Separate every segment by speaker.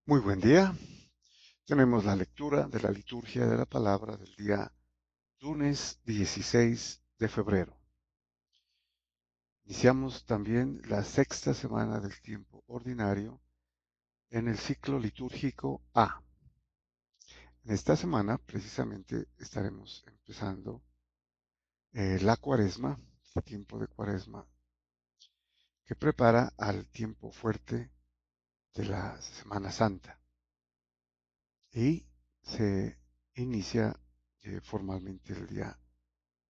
Speaker 1: Muy buen día. Tenemos la lectura de la liturgia de la palabra del día lunes 16 de febrero. Iniciamos también la sexta semana del tiempo ordinario en el ciclo litúrgico A. En esta semana precisamente estaremos empezando la cuaresma, el tiempo de cuaresma que prepara al tiempo fuerte de la Semana Santa y se inicia formalmente el día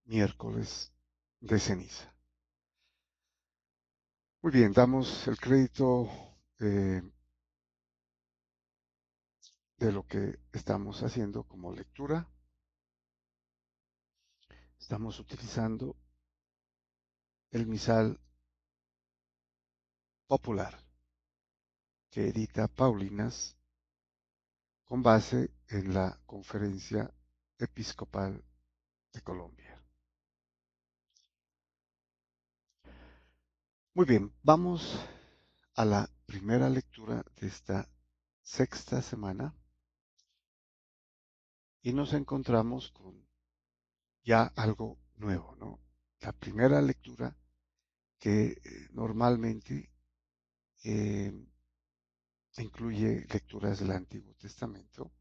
Speaker 1: miércoles de ceniza. Muy bien, damos el crédito de lo que estamos haciendo como lectura. Estamos utilizando el misal popular que edita Paulinas con base en la Conferencia Episcopal de Colombia. Muy bien, vamos a la primera lectura de esta sexta semana y nos encontramos con ya algo nuevo, ¿no? La primera lectura que normalmente eh, incluye lecturas del Antiguo Testamento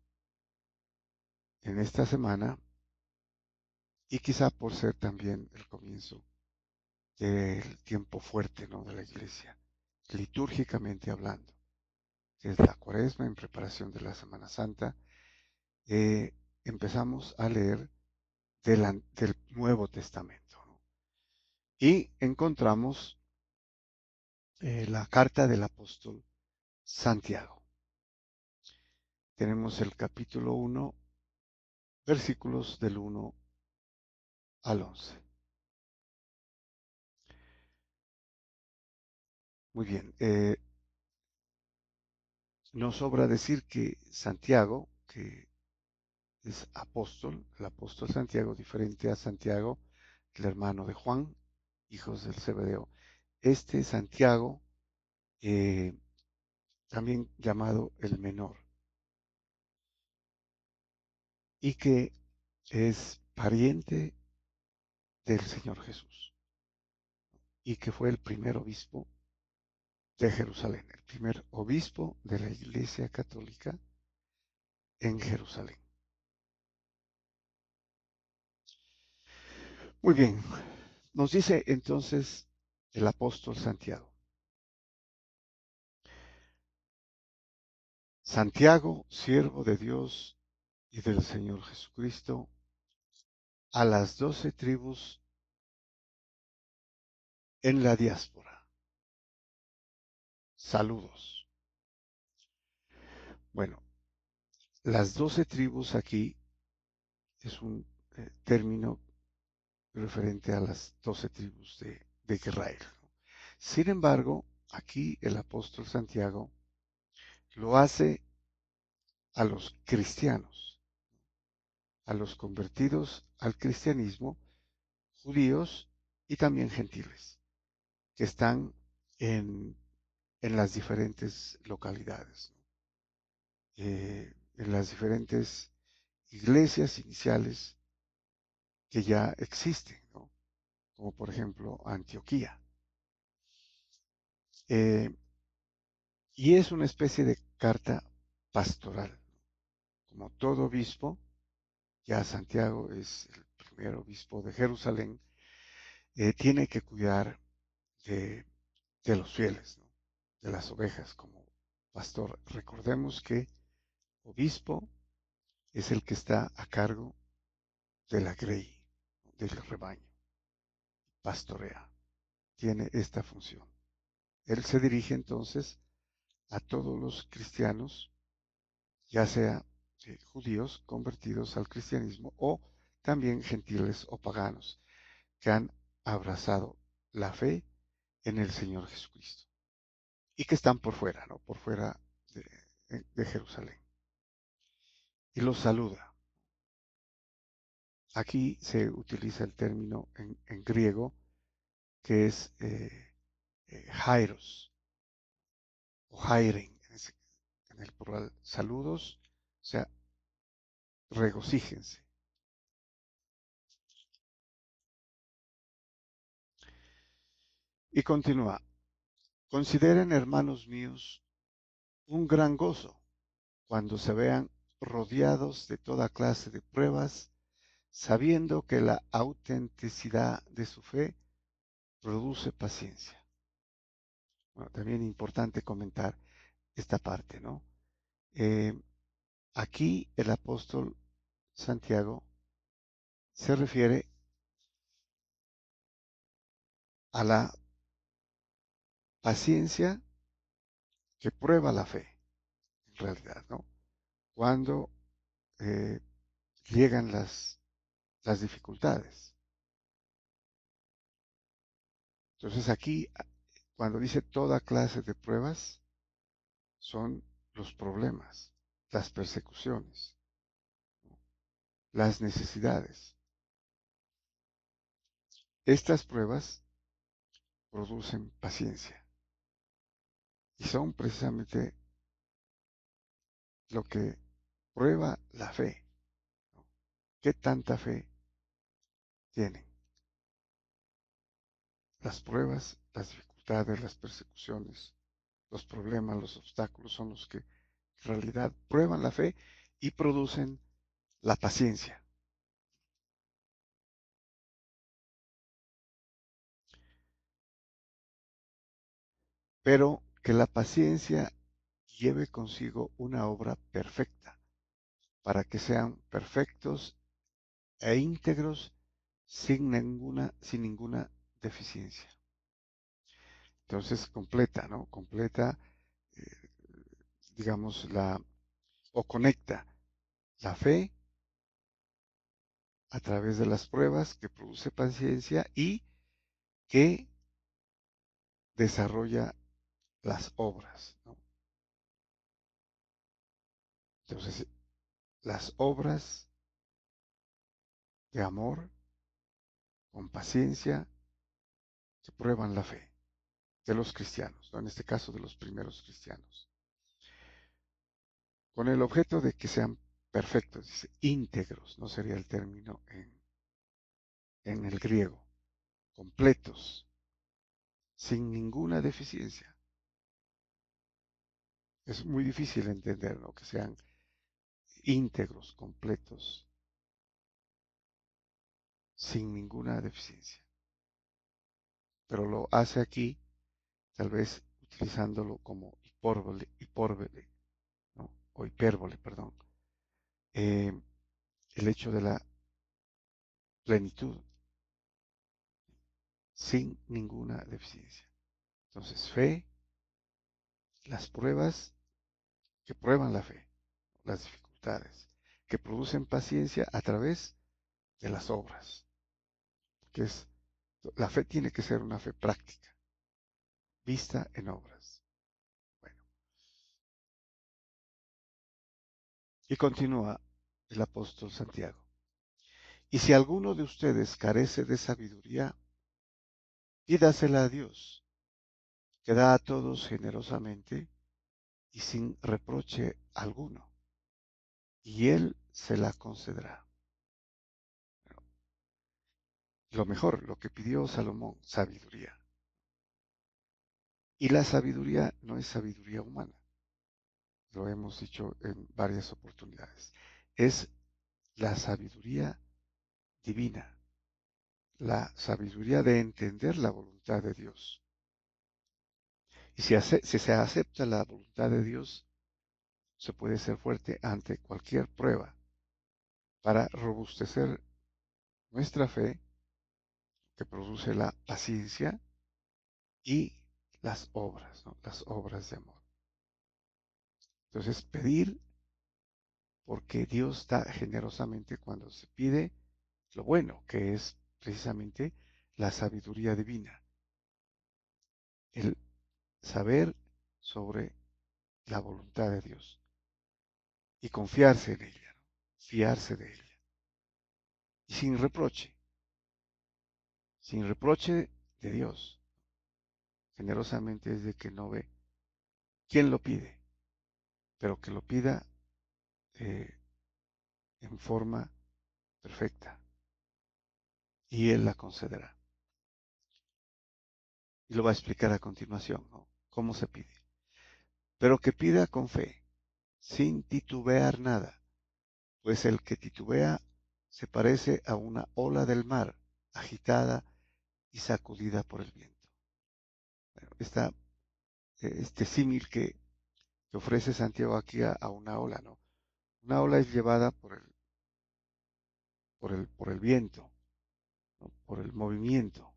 Speaker 1: en esta semana y quizá por ser también el comienzo del tiempo fuerte, ¿no?, de la iglesia, litúrgicamente hablando, que es la cuaresma en preparación de la Semana Santa. Empezamos a leer del Nuevo Testamento, ¿no? Y encontramos la carta del apóstol Santiago. Tenemos el capítulo 1, versículos del 1 al 11. Muy bien, nos sobra decir que Santiago, que es apóstol, el apóstol Santiago, diferente a Santiago, el hermano de Juan, hijos del Zebedeo. Este Santiago, eh, también llamado el menor, y que es pariente del Señor Jesús, y que fue el primer obispo de Jerusalén, el primer obispo de la Iglesia Católica en Jerusalén. Muy bien, nos dice entonces el apóstol Santiago: Santiago, siervo de Dios y del Señor Jesucristo, a las 12 tribus en la diáspora. Saludos. Bueno, las 12 tribus aquí es un término referente a las 12 tribus de Israel. Sin embargo, aquí el apóstol Santiago lo hace a los cristianos, a los convertidos al cristianismo, judíos y también gentiles, que están en, en las diferentes localidades, ¿no? En las diferentes iglesias iniciales que ya existen, ¿no?, como por ejemplo Antioquía. Eh, y es una especie de carta pastoral. Como todo obispo, ya Santiago es el primer obispo de Jerusalén, tiene que cuidar de, de los fieles, ¿no?, de las ovejas como pastor. Recordemos que obispo es el que está a cargo de la grey, del rebaño, pastorea, tiene esta función. Él se dirige entonces a todos los cristianos, ya sea judíos convertidos al cristianismo o también gentiles o paganos que han abrazado la fe en el Señor Jesucristo y que están por fuera, ¿no?, por fuera de Jerusalén. Y los saluda. Aquí se utiliza el término en griego que es Jairos o Jairen en el pastoral, saludos, o sea, regocíjense. Y continúa, consideren, hermanos míos, un gran gozo cuando se vean rodeados de toda clase de pruebas, sabiendo que la autenticidad de su fe produce paciencia. Bueno, también importante comentar esta parte, ¿no? Eh, Aquí el apóstol Santiago se refiere a la paciencia que prueba la fe, en realidad, ¿no? Cuando eh, llegan las dificultades. Entonces aquí, cuando dice toda clase de pruebas, son los problemas, las persecuciones, las necesidades. Estas pruebas producen paciencia y son precisamente lo que prueba la fe, ¿no? ¿Qué tanta fe tienen? Las pruebas, las dificultades, las persecuciones, los problemas, los obstáculos son los que en realidad prueban la fe y producen la paciencia. Pero que la paciencia lleve consigo una obra perfecta, para que sean perfectos e íntegros sin ninguna deficiencia. Entonces completa, ¿no? Completa, eh, digamos, o conecta la fe a través de las pruebas que produce paciencia y que desarrolla las obras, ¿no? Entonces, las obras de amor, con paciencia, que prueban la fe de los cristianos, ¿no? En este caso de los primeros cristianos, con el objeto de que sean perfectos, dice, íntegros, no sería el término en el griego, completos, sin ninguna deficiencia. Es muy difícil entender, ¿no? Que sean íntegros, completos, sin ninguna deficiencia. Pero lo hace aquí, tal vez utilizándolo como hipórbole, ¿no? O hipérbole, perdón. Eh, el hecho de la plenitud, sin ninguna deficiencia. Entonces, fe, las pruebas que prueban la fe, las dificultades, que producen paciencia a través de las obras, que es, la fe tiene que ser una fe práctica, vista en obras. Bueno, y continúa el apóstol Santiago. Y si alguno de ustedes carece de sabiduría, pídasela a Dios, que da a todos generosamente y sin reproche alguno, y Él se la concederá. Bueno, lo mejor, lo que pidió Salomón, sabiduría. Y la sabiduría no es sabiduría humana, lo hemos dicho en varias oportunidades. Es la sabiduría divina, la sabiduría de entender la voluntad de Dios. Y si se acepta la voluntad de Dios, se puede ser fuerte ante cualquier prueba para robustecer nuestra fe que produce la paciencia y las obras, ¿no? Las obras de amor. Entonces, pedir porque Dios da generosamente cuando se pide lo bueno, que es precisamente la sabiduría divina, el saber sobre la voluntad de Dios y confiarse en ella, ¿no? Fiarse de ella. Y sin reproche de Dios, generosamente es de que no ve quién lo pide, pero que lo pida en forma perfecta y Él la concederá. Y lo va a explicar a continuación, ¿no? Cómo se pide. Pero que pida con fe, sin titubear nada, pues el que titubea se parece a una ola del mar, agitada y sacudida por el viento. Bueno, este símil que ofrece Santiago aquí a una ola, ¿no? Una ola es llevada por el viento, ¿no? Por el movimiento,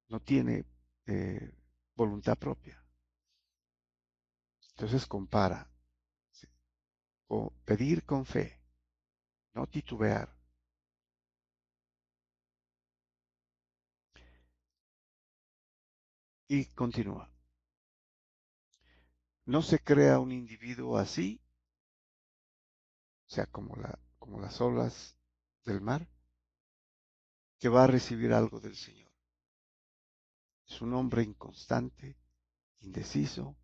Speaker 1: no tiene eh, voluntad propia. Entonces compara, ¿sí? Pedir con fe, no titubear. Y continúa. No se crea un individuo así, o sea, como las olas del mar, que va a recibir algo del Señor. Es un hombre inconstante, indeciso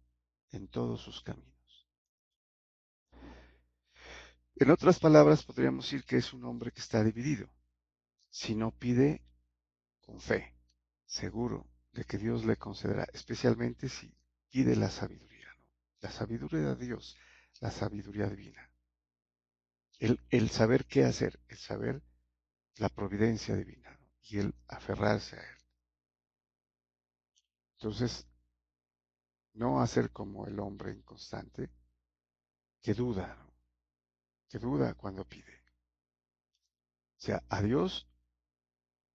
Speaker 1: en todos sus caminos. En otras palabras, podríamos decir que es un hombre que está dividido. Si no pide con fe, seguro de que Dios le concederá, especialmente si pide la sabiduría, ¿no? La sabiduría de Dios, la sabiduría divina. El saber qué hacer, el saber la providencia divina, ¿no? Y el aferrarse a Él. Entonces, no hacer como el hombre inconstante que duda, ¿no? Que duda cuando pide. O sea, a Dios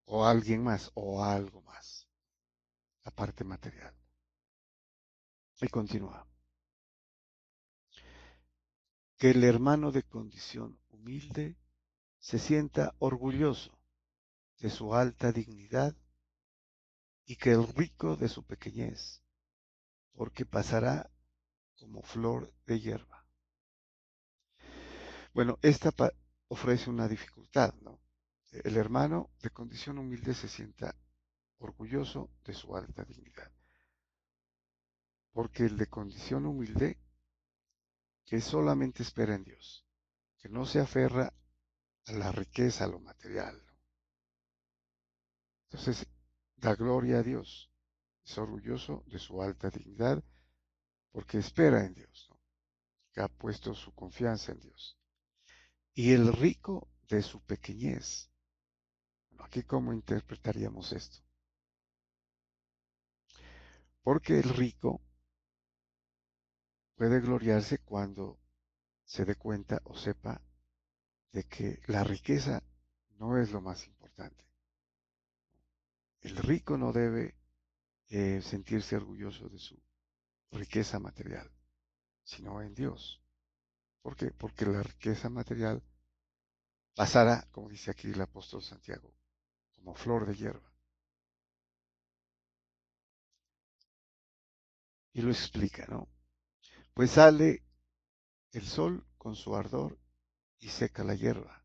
Speaker 1: o a alguien más o a algo más, la parte material. Y continúa. Que el hermano de condición humilde se sienta orgulloso de su alta dignidad y que el rico de su pequeñez, porque pasará como flor de hierba. Bueno, ofrece una dificultad, ¿no? El hermano de condición humilde se sienta orgulloso de su alta dignidad, porque el de condición humilde, que solamente espera en Dios, que no se aferra a la riqueza, a lo material, ¿no? Entonces, da gloria a Dios, es orgulloso de su alta dignidad, porque espera en Dios, ¿no? Que ha puesto su confianza en Dios. Y el rico de su pequeñez. Bueno, aquí, ¿cómo interpretaríamos esto? Porque el rico puede gloriarse cuando se dé cuenta o sepa de que la riqueza no es lo más importante. El rico no debe sentirse orgulloso de su riqueza material, sino en Dios. ¿Por qué? Porque la riqueza material pasará, como dice aquí el apóstol Santiago, como flor de hierba. Y lo explica, ¿no? Pues sale el sol con su ardor y seca la hierba.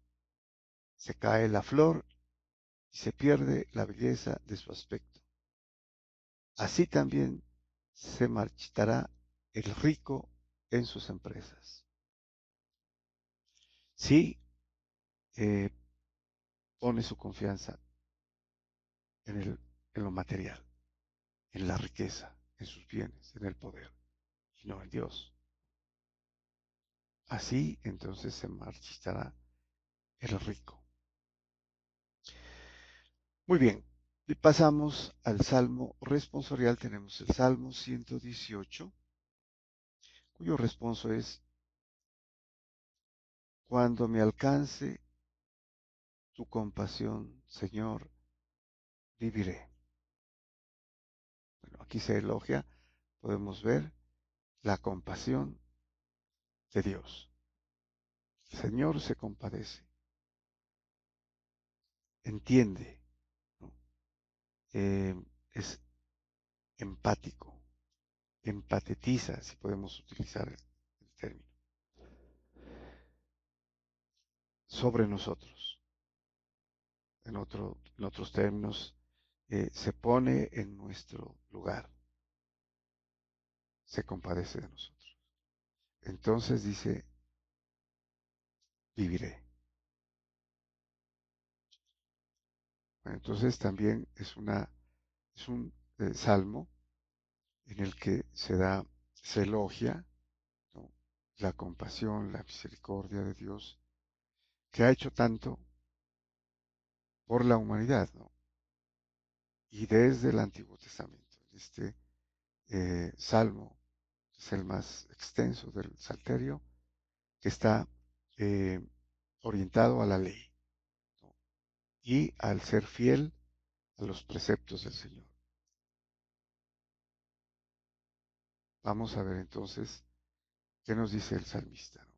Speaker 1: Se cae la flor y se pierde la belleza de su aspecto. Así también se marchitará el rico en sus empresas. Si eh, pone su confianza en lo material, en la riqueza, en sus bienes, en el poder, y no en Dios. Así entonces se marchitará el rico. Muy bien, y pasamos al Salmo responsorial. Tenemos el Salmo 118, cuyo responso es: cuando me alcance tu compasión, Señor, viviré. Bueno, aquí se elogia, podemos ver la compasión de Dios. El Señor se compadece, entiende, ¿no? Es empático, empatetiza, si podemos utilizar el término, sobre nosotros. En otros términos, se pone en nuestro lugar, se compadece de nosotros. entonces dice, viviré. Bueno, entonces también es un salmo en el que se elogia, ¿no?, la compasión, la misericordia de Dios, que ha hecho tanto por la humanidad, ¿no? Y desde el Antiguo Testamento. Este salmo es el más extenso del Salterio, que está eh, orientado a la ley, ¿no?, y al ser fiel a los preceptos del Señor. Vamos a ver entonces qué nos dice el salmista, ¿no?,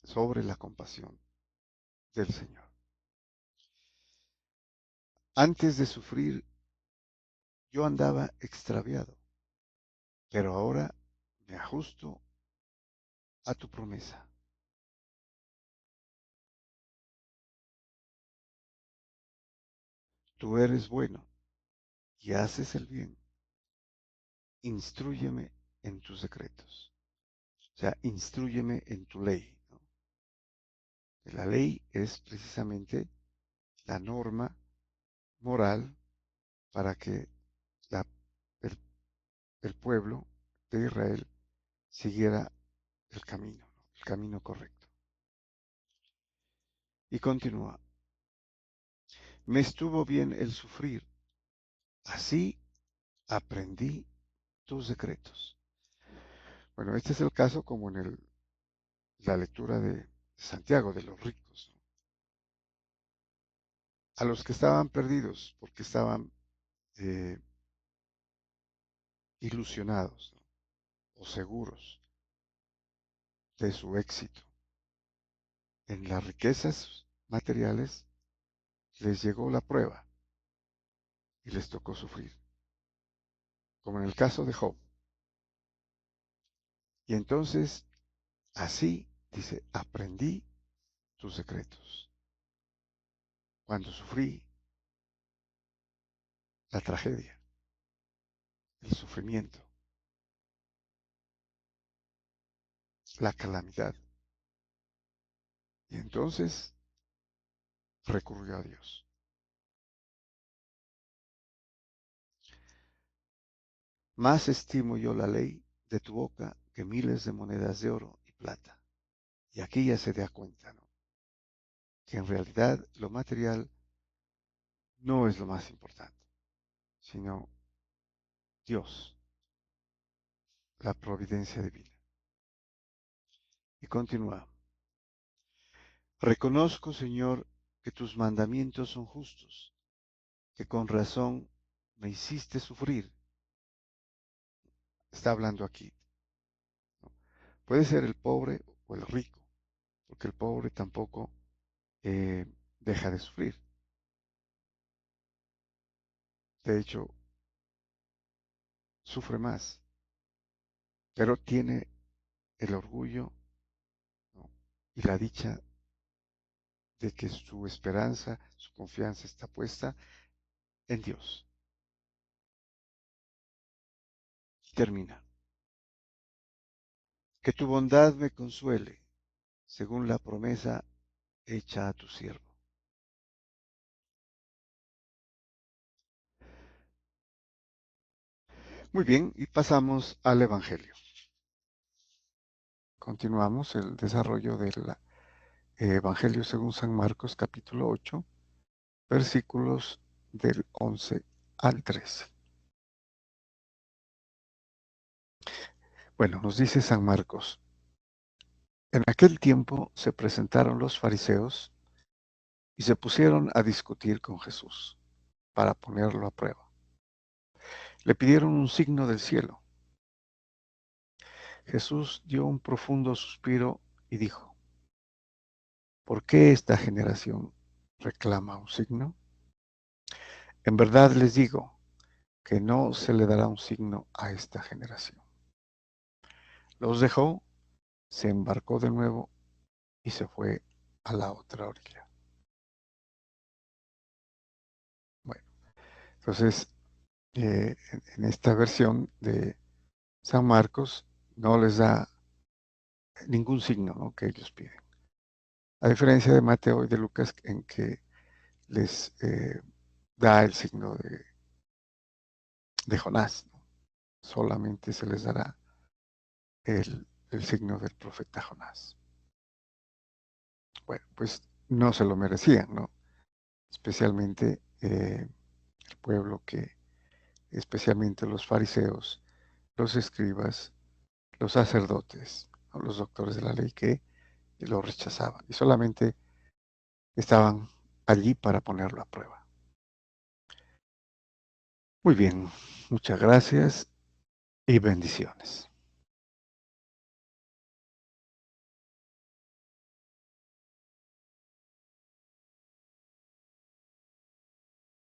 Speaker 1: sobre la compasión del Señor. Antes de sufrir, yo andaba extraviado, pero ahora me ajusto a tu promesa. Tú eres bueno y haces el bien. Instrúyeme en tus decretos. O sea, instrúyeme en tu ley, ¿no? La ley es precisamente la norma moral para que la- el, el pueblo de Israel siguiera el camino, ¿no?, el camino correcto. Y continúa, me estuvo bien el sufrir, así aprendí tus decretos. Bueno, este es el caso como en la lectura de Santiago, de los ricos, ¿no?, a los que estaban perdidos porque estaban eh, ilusionados, ¿no?, o seguros de su éxito en las riquezas materiales, les llegó la prueba y les tocó sufrir, como en el caso de Job. Y entonces, así, dice, aprendí tus secretos. Cuando sufrí la tragedia, el sufrimiento, la calamidad, y entonces recurrió a Dios. Más estimo yo la ley de tu boca que miles de monedas de oro y plata. Y aquí ya se da cuenta, ¿no?, que en realidad lo material no es lo más importante, sino Dios, la providencia divina. Y continúa, reconozco, Señor, que tus mandamientos son justos, que con razón me hiciste sufrir. Está hablando aquí, ¿no? Puede ser el pobre o el rico, porque el pobre tampoco eh, deja de sufrir. De hecho, sufre más, pero tiene el orgullo, ¿no?, y la dicha de que su esperanza, su confianza está puesta en Dios. Y termina, que tu bondad me consuele, según la promesa hecha a tu siervo. Muy bien, y pasamos al Evangelio. Continuamos el desarrollo del Evangelio según San Marcos, capítulo 8, versículos del 11 al 13. Bueno, nos dice San Marcos, en aquel tiempo se presentaron los fariseos y se pusieron a discutir con Jesús para ponerlo a prueba. Le pidieron un signo del cielo. Jesús dio un profundo suspiro y dijo, ¿por qué esta generación reclama un signo? En verdad les digo que no se le dará un signo a esta generación. Los dejó, se embarcó de nuevo y se fue a la otra orilla. Bueno, entonces en esta versión de San Marcos no les da ningún signo, ¿no?, que ellos piden. A diferencia de Mateo y de Lucas, en que les da el signo de Jonás, ¿no? Solamente se les dará el signo del profeta Jonás. Bueno, pues no se lo merecían, ¿no? Especialmente el pueblo especialmente los fariseos, los escribas, los sacerdotes, ¿no?, los doctores de la ley que lo rechazaban y solamente estaban allí para ponerlo a prueba. Muy bien, muchas gracias y bendiciones.